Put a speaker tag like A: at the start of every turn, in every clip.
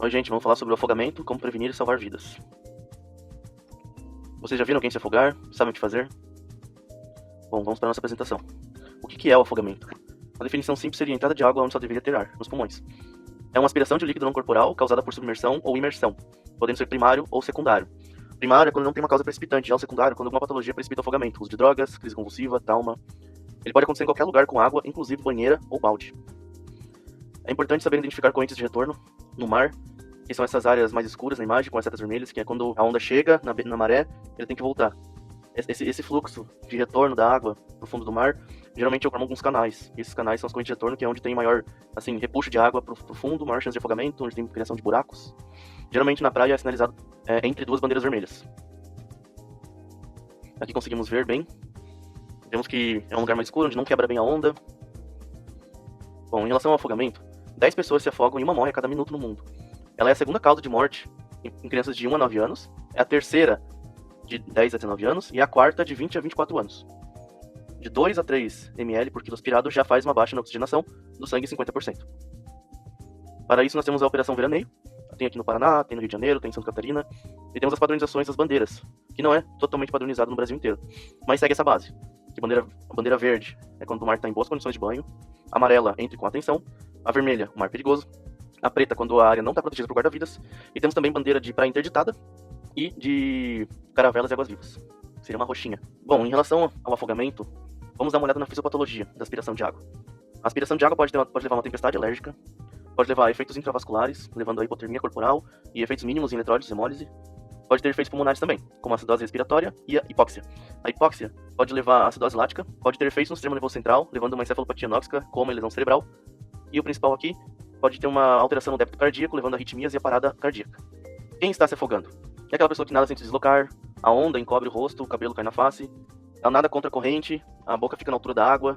A: Oi gente, vamos falar sobre o afogamento, como prevenir e salvar vidas. Vocês já viram alguém se afogar? Sabem o que fazer? Bom, vamos para a nossa apresentação. O que é o afogamento? A definição simples seria a entrada de água onde só deveria ter ar, nos pulmões. É uma aspiração de líquido não corporal causada por submersão ou imersão, podendo ser primário ou secundário. Primário é quando não tem uma causa precipitante, já o secundário é quando alguma patologia precipita o afogamento, uso de drogas, crise convulsiva, trauma. Ele pode acontecer em qualquer lugar com água, inclusive banheira ou balde. É importante saber identificar correntes de retorno no mar, que são essas áreas mais escuras na imagem, com as setas vermelhas, que é quando a onda chega na maré, ele tem que voltar. Esse fluxo de retorno da água no fundo do mar, geralmente ocorre em alguns canais. E esses canais são as correntes de retorno, que é onde tem maior repuxo de água pro fundo, maior chance de afogamento, onde tem criação de buracos. Geralmente na praia é sinalizado entre duas bandeiras vermelhas. Aqui conseguimos ver bem. Vemos que é um lugar mais escuro, onde não quebra bem a onda. Bom, em relação ao afogamento, 10 pessoas se afogam e uma morre a cada minuto no mundo. Ela é a segunda causa de morte em crianças de 1 a 9 anos, é a terceira de 10 a 19 anos e a quarta de 20 a 24 anos. De 2 a 3 ml por quilo aspirado já faz uma baixa na oxigenação do sangue 50%. Para isso nós temos a Operação Veraneio, tem aqui no Paraná, tem no Rio de Janeiro, tem em Santa Catarina, e temos as padronizações das bandeiras, que não é totalmente padronizado no Brasil inteiro, mas segue essa base. Que a bandeira verde é quando o mar está em boas condições de banho, a amarela entre com atenção, a vermelha, o mar perigoso, a preta quando a área não está protegida por guarda-vidas, e temos também bandeira de praia interditada e de caravelas e águas-vivas. Seria uma roxinha. Bom, em relação ao afogamento, vamos dar uma olhada na fisiopatologia da aspiração de água. A aspiração de água pode levar a uma tempestade alérgica, pode levar a efeitos intravasculares, levando a hipotermia corporal e efeitos mínimos em eletrólise e hemólise. Pode ter efeitos pulmonares também, como a acidose respiratória e a hipóxia. A hipóxia pode levar a acidose lática, pode ter efeitos no sistema nervoso central, levando a uma encefalopatia anóxica, coma e lesão cerebral. E o principal aqui, pode ter uma alteração no débito cardíaco, levando a arritmias e a parada cardíaca. Quem está se afogando? É aquela pessoa que nada sem se deslocar, a onda encobre o rosto, o cabelo cai na face, ela nada contra a corrente, a boca fica na altura da água.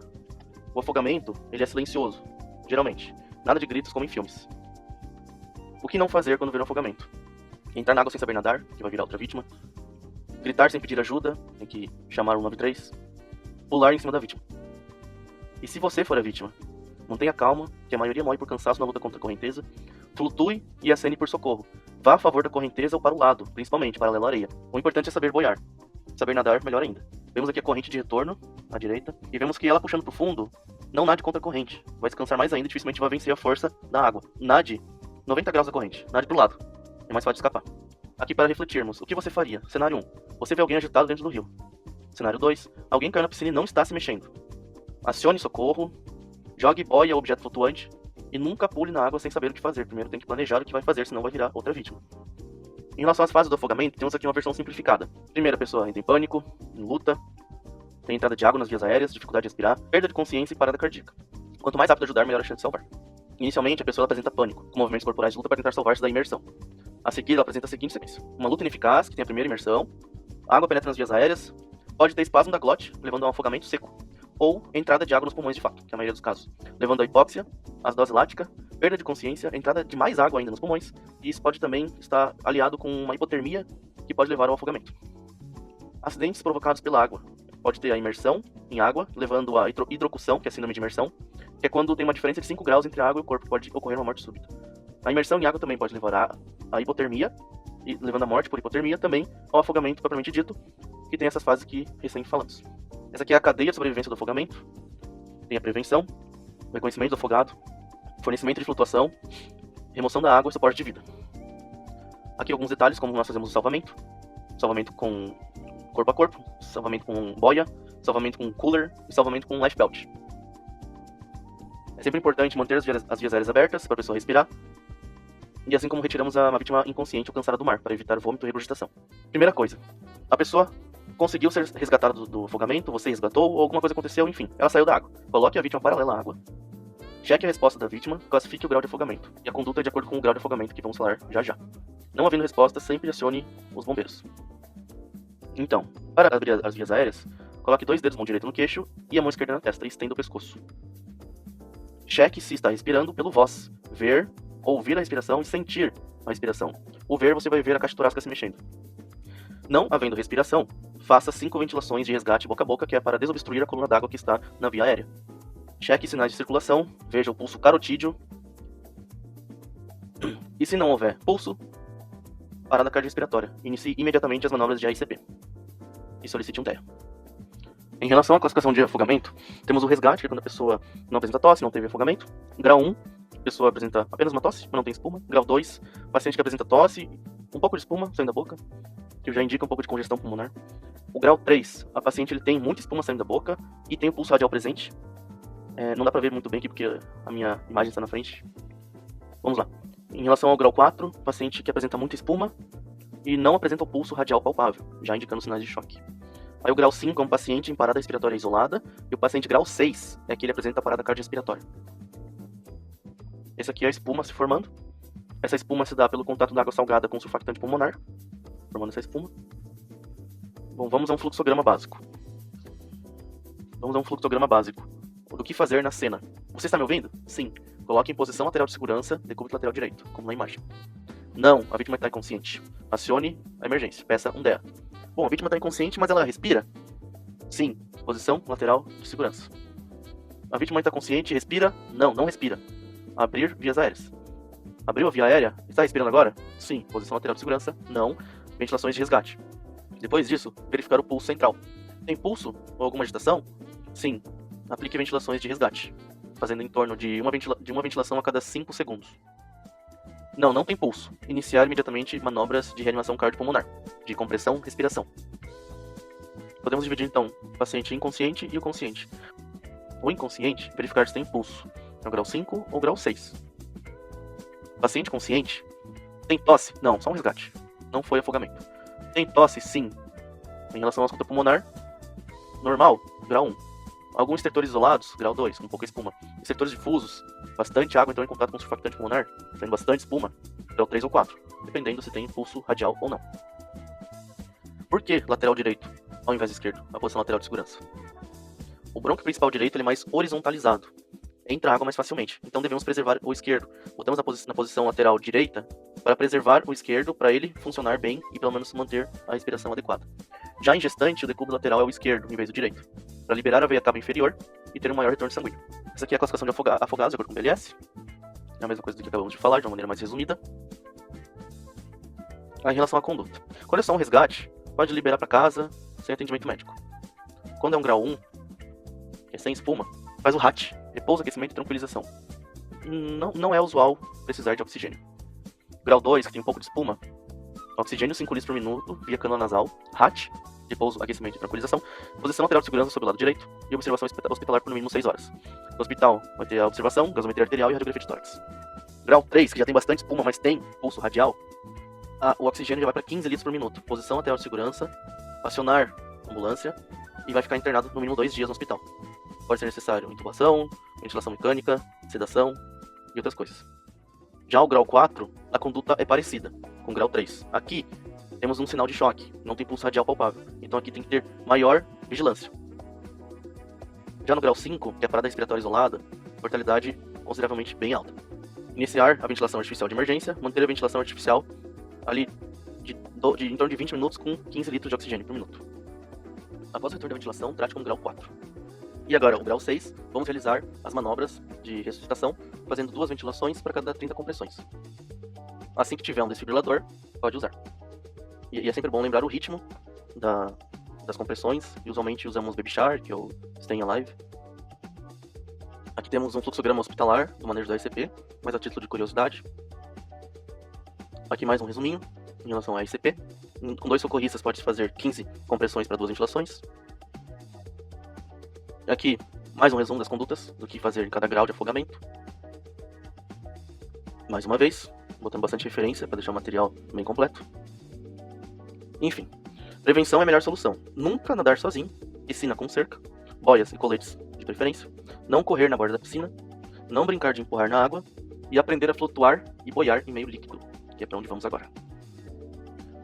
A: O afogamento, ele é silencioso, geralmente. Nada de gritos como em filmes. O que não fazer quando ver um afogamento? Entrar na água sem saber nadar, que vai virar outra vítima. Gritar sem pedir ajuda, tem que chamar o 193. Pular em cima da vítima. E se você for a vítima, mantenha calma, que a maioria morre por cansaço na luta contra a correnteza. Flutue e acene por socorro. Vá a favor da correnteza ou para o lado, principalmente paralelo à areia. O importante é saber boiar. Saber nadar, melhor ainda. Vemos aqui a corrente de retorno, à direita, e vemos que ela puxando para o fundo, não nade contra a corrente. Vai se cansar mais ainda e dificilmente vai vencer a força da água. Nade 90 graus da corrente, nade para o lado. É mais fácil de escapar. Aqui para refletirmos, o que você faria? Cenário 1. Você vê alguém agitado dentro do rio. Cenário 2. Alguém caiu na piscina e não está se mexendo. Acione socorro, jogue boia ou objeto flutuante e nunca pule na água sem saber o que fazer. Primeiro tem que planejar o que vai fazer, senão vai virar outra vítima. Em relação às fases do afogamento, temos aqui uma versão simplificada. Primeiro, a pessoa entra em pânico, em luta, tem entrada de água nas vias aéreas, dificuldade de respirar, perda de consciência e parada cardíaca. Quanto mais rápido ajudar, melhor a chance de salvar. Inicialmente, a pessoa apresenta pânico, com movimentos corporais de luta para tentar salvar-se da imersão. A seguir, ela apresenta a seguinte sequência. Uma luta ineficaz, que tem a primeira imersão, a água penetra nas vias aéreas, pode ter espasmo da glote, levando a um afogamento seco, ou entrada de água nos pulmões de fato, que é a maioria dos casos, levando a hipóxia, acidose lática, perda de consciência, entrada de mais água ainda nos pulmões, e isso pode também estar aliado com uma hipotermia, que pode levar ao afogamento. Acidentes provocados pela água. Pode ter a imersão em água, levando a hidrocução, que é a síndrome de imersão, que é quando tem uma diferença de 5 graus entre a água e o corpo, pode ocorrer uma morte súbita. A imersão em água também pode levar a hipotermia, e levando a morte por hipotermia, também ao afogamento propriamente dito, que tem essas fases que recém falamos. Essa aqui é a cadeia de sobrevivência do afogamento. Tem a prevenção, o reconhecimento do afogado, fornecimento de flutuação, remoção da água e suporte de vida. Aqui alguns detalhes como nós fazemos o salvamento. Salvamento com corpo a corpo, salvamento com boia, salvamento com cooler e salvamento com life belt. É sempre importante manter as vias aéreas abertas para a pessoa respirar. E assim como retiramos uma vítima inconsciente ou cansada do mar, para evitar vômito e regurgitação. Primeira coisa, a pessoa conseguiu ser resgatada do afogamento, você resgatou, ou alguma coisa aconteceu, enfim, ela saiu da água. Coloque a vítima paralela à água. Cheque a resposta da vítima, classifique o grau de afogamento. E a conduta é de acordo com o grau de afogamento que vamos falar já já. Não havendo resposta, sempre acione os bombeiros. Então, para abrir as vias aéreas, coloque 2 dedos, mão direita no queixo e a mão esquerda na testa e estenda o pescoço. Cheque se está respirando pelo voz. Ver, ouvir a respiração e sentir a respiração. O ver, você vai ver a caixa torácica se mexendo. Não havendo respiração, faça 5 ventilações de resgate boca a boca, que é para desobstruir a coluna d'água que está na via aérea. Cheque sinais de circulação, veja o pulso carotídeo E se não houver pulso, parada cardiorrespiratória. Inicie imediatamente as manobras de AICP e solicite um TEA. Em relação à classificação de afogamento, temos o resgate, que é quando a pessoa não apresenta tosse, não teve afogamento. Grau 1, a pessoa apresenta apenas uma tosse, mas não tem espuma. Grau 2, paciente que apresenta tosse, um pouco de espuma saindo da boca, que já indica um pouco de congestão pulmonar. O grau 3, a paciente ele tem muita espuma saindo da boca e tem o pulso radial presente. Não dá pra ver muito bem aqui porque a minha imagem está na frente. Vamos lá. Em relação ao grau 4, paciente que apresenta muita espuma e não apresenta o pulso radial palpável, já indicando sinais de choque. Aí o grau 5 é um paciente em parada respiratória isolada, e o paciente grau 6 é que ele apresenta parada cardiorrespiratória. Esse aqui é a espuma se formando. Essa espuma se dá pelo contato da água salgada com o surfactante pulmonar, formando essa espuma. Bom, vamos a um fluxograma básico. Do que fazer na cena? Você está me ouvindo? Sim. Coloque em posição lateral de segurança, decúbito lateral direito, como na imagem. Não, a vítima está inconsciente. Acione a emergência, peça um DEA. Bom, a vítima está inconsciente, mas ela respira? Sim, posição lateral de segurança. A vítima está consciente, respira? Não, não respira. Abrir vias aéreas. Abriu a via aérea? Está respirando agora? Sim, posição lateral de segurança? Não. Ventilações de resgate. Depois disso, verificar o pulso central. Tem pulso ou alguma agitação? Sim. Aplique ventilações de resgate, fazendo em torno de uma ventilação a cada 5 segundos. Não, não tem pulso. Iniciar imediatamente manobras de reanimação cardiopulmonar, de compressão, respiração. Podemos dividir então o paciente inconsciente e o consciente. O inconsciente, verificar se tem pulso. É o grau 5 ou grau 6. Paciente consciente, tem tosse? Não, só um resgate. Não foi afogamento. Tem tosse? Sim. Em relação à ausculta pulmonar, normal, grau 1. Alguns estertores isolados, grau 2, com pouca espuma. Estertores difusos, bastante água entrou em contato com o surfactante pulmonar, saindo bastante espuma, grau 3 ou 4, dependendo se tem pulso radial ou não. Por que lateral direito, ao invés de esquerdo, a posição lateral de segurança? O brônquio principal direito ele é mais horizontalizado, entra água mais facilmente, então devemos preservar o esquerdo. Botamos na posição lateral direita para preservar o esquerdo, para ele funcionar bem e pelo menos manter a respiração adequada. Já em gestante, o decúbito lateral é o esquerdo, em vez do direito, para liberar a veia cava inferior e ter um maior retorno sanguíneo. Essa aqui é a classificação de afogados, de acordo com o BLS. É a mesma coisa do que acabamos de falar, de uma maneira mais resumida. Em relação à conduta. Quando é só um resgate, pode liberar para casa, sem atendimento médico. Quando é um grau 1, que é sem espuma, faz o RAT, repouso, aquecimento e tranquilização. Não é usual precisar de oxigênio. Grau 2, que tem um pouco de espuma, oxigênio 5 litros por minuto, via cânula nasal, RAT, repouso, aquecimento e tranquilização, posição lateral de segurança sobre o lado direito e observação hospitalar por no mínimo 6 horas. No hospital vai ter a observação, gasometria arterial e radiografia de tórax. Grau 3, que já tem bastante espuma, mas tem pulso radial, o oxigênio já vai para 15 litros por minuto, posição lateral de segurança, acionar ambulância e vai ficar internado no mínimo 2 dias no hospital. Pode ser necessário intubação, ventilação mecânica, sedação e outras coisas. Já o grau 4, a conduta é parecida com o grau 3. Aqui temos um sinal de choque, não tem pulso radial palpável, então aqui tem que ter maior vigilância. Já no grau 5, que é a parada respiratória isolada, mortalidade consideravelmente bem alta. Iniciar a ventilação artificial de emergência, manter a ventilação artificial ali em torno de 20 minutos com 15 litros de oxigênio por minuto. Após o retorno da ventilação, trate como grau 4. E agora, o grau 6, vamos realizar as manobras de ressuscitação, fazendo 2 ventilações para cada 30 compressões. Assim que tiver um desfibrilador, pode usar. E é sempre bom lembrar o ritmo das compressões, e usualmente usamos Baby Shark ou Staying Alive. Aqui temos um fluxograma hospitalar do manejo da ICP, mas a título de curiosidade. Aqui mais um resuminho em relação à ICP. Com 2 socorristas pode-se fazer 15 compressões para 2 ventilações. Aqui, mais um resumo das condutas, do que fazer em cada grau de afogamento. Mais uma vez, botando bastante referência para deixar o material bem completo. Enfim, prevenção é a melhor solução. Nunca nadar sozinho, piscina com cerca, boias e coletes de preferência, não correr na borda da piscina, não brincar de empurrar na água e aprender a flutuar e boiar em meio líquido, que é para onde vamos agora.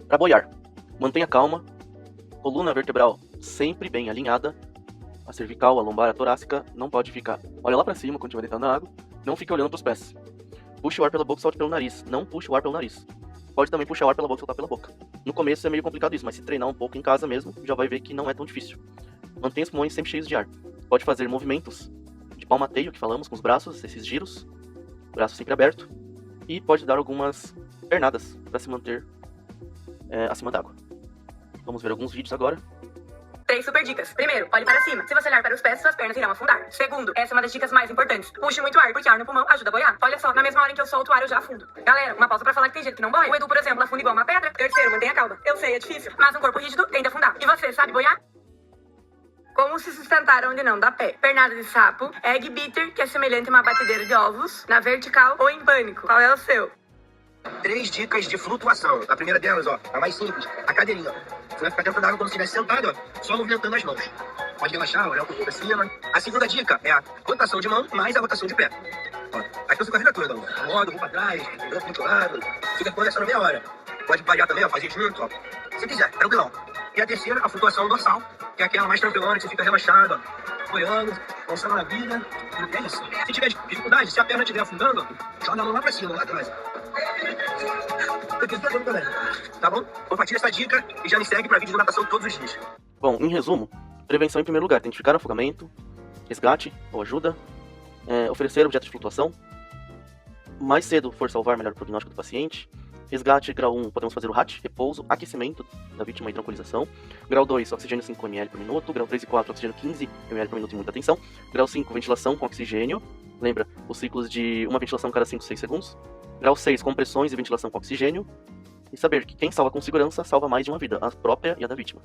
A: Para boiar, mantenha calma, coluna vertebral sempre bem alinhada, a cervical, a lombar, a torácica não pode ficar. Olha lá para cima quando estiver deitado na água, não fique olhando para os pés. Puxe o ar pela boca e solte pelo nariz, não puxe o ar pelo nariz. Pode também puxar o ar pela boca e soltar pela boca. No começo é meio complicado isso, mas se treinar um pouco em casa mesmo, já vai ver que não é tão difícil. Mantenha os pulmões sempre cheios de ar. Pode fazer movimentos de palmateio, que falamos, com os braços, esses giros. Braço sempre aberto. e pode dar algumas pernadas para se manter acima d'água. Vamos ver alguns vídeos agora.
B: 3 super dicas. Primeiro, olhe para cima. Se você olhar para os pés, suas pernas irão afundar. Segundo, essa é uma das dicas mais importantes. Puxe muito ar, porque ar no pulmão ajuda a boiar. Olha só, na mesma hora em que eu solto o ar, eu já afundo. Galera, uma pausa pra falar que tem gente que não boia. O Edu, por exemplo, afunda igual uma pedra. Terceiro, mantenha calma. Eu sei, é difícil, mas um corpo rígido tende a afundar. E você, sabe boiar? Como se sustentar onde não dá pé? Pernada de sapo, egg beater, que é semelhante a uma batedeira de ovos, na vertical ou em pânico. Qual é o seu?
C: 3 dicas de flutuação. A primeira delas, ó, a mais simples, a cadeirinha. Você vai ficar dentro d'água como se estivesse sentado, ó, só movimentando as mãos. Pode relaxar, olhar um pouquinho pra cima. A segunda dica é a rotação de mão mais a rotação de pé. Ó, aqui você fica a vida toda, ó. Roda, vou pra trás, vou pro outro lado. Fica com essa na meia hora. Pode variar também, ó, fazer junto, ó. Se quiser, tranquilão. E a terceira, a flutuação dorsal, que é aquela mais tranquilona, que você fica relaxado, ó, boiando, pensando na vida. E é isso. Se tiver dificuldade, se a perna estiver afundando, joga a mão lá pra cima, lá atrás. Tá bom? Compartilha essa dica e já me segue para vídeo de natação todos os dias.
A: Bom, em resumo, prevenção em primeiro lugar, identificar afogamento, resgate ou ajuda, oferecer objetos de flutuação, mais cedo for salvar, melhor o prognóstico do paciente. Resgate, grau 1, podemos fazer o RAT, repouso, aquecimento da vítima e tranquilização. Grau 2, oxigênio 5 ml por minuto. Grau 3 e 4, oxigênio 15 ml por minuto e muita atenção. Grau 5, ventilação com oxigênio. Lembra, os ciclos de uma ventilação cada 5, 6 segundos. Grau 6, compressões e ventilação com oxigênio. E saber que quem salva com segurança salva mais de uma vida, a própria e a da vítima.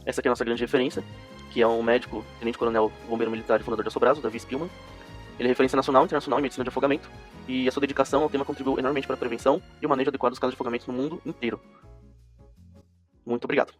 A: Essa aqui é a nossa grande referência, que é um médico, tenente-coronel, bombeiro militar e fundador da Sobraso, Davi Spillman. Ele é referência nacional e internacional em medicina de afogamento, e a sua dedicação ao tema contribuiu enormemente para a prevenção e o manejo adequado dos casos de afogamento no mundo inteiro. Muito obrigado.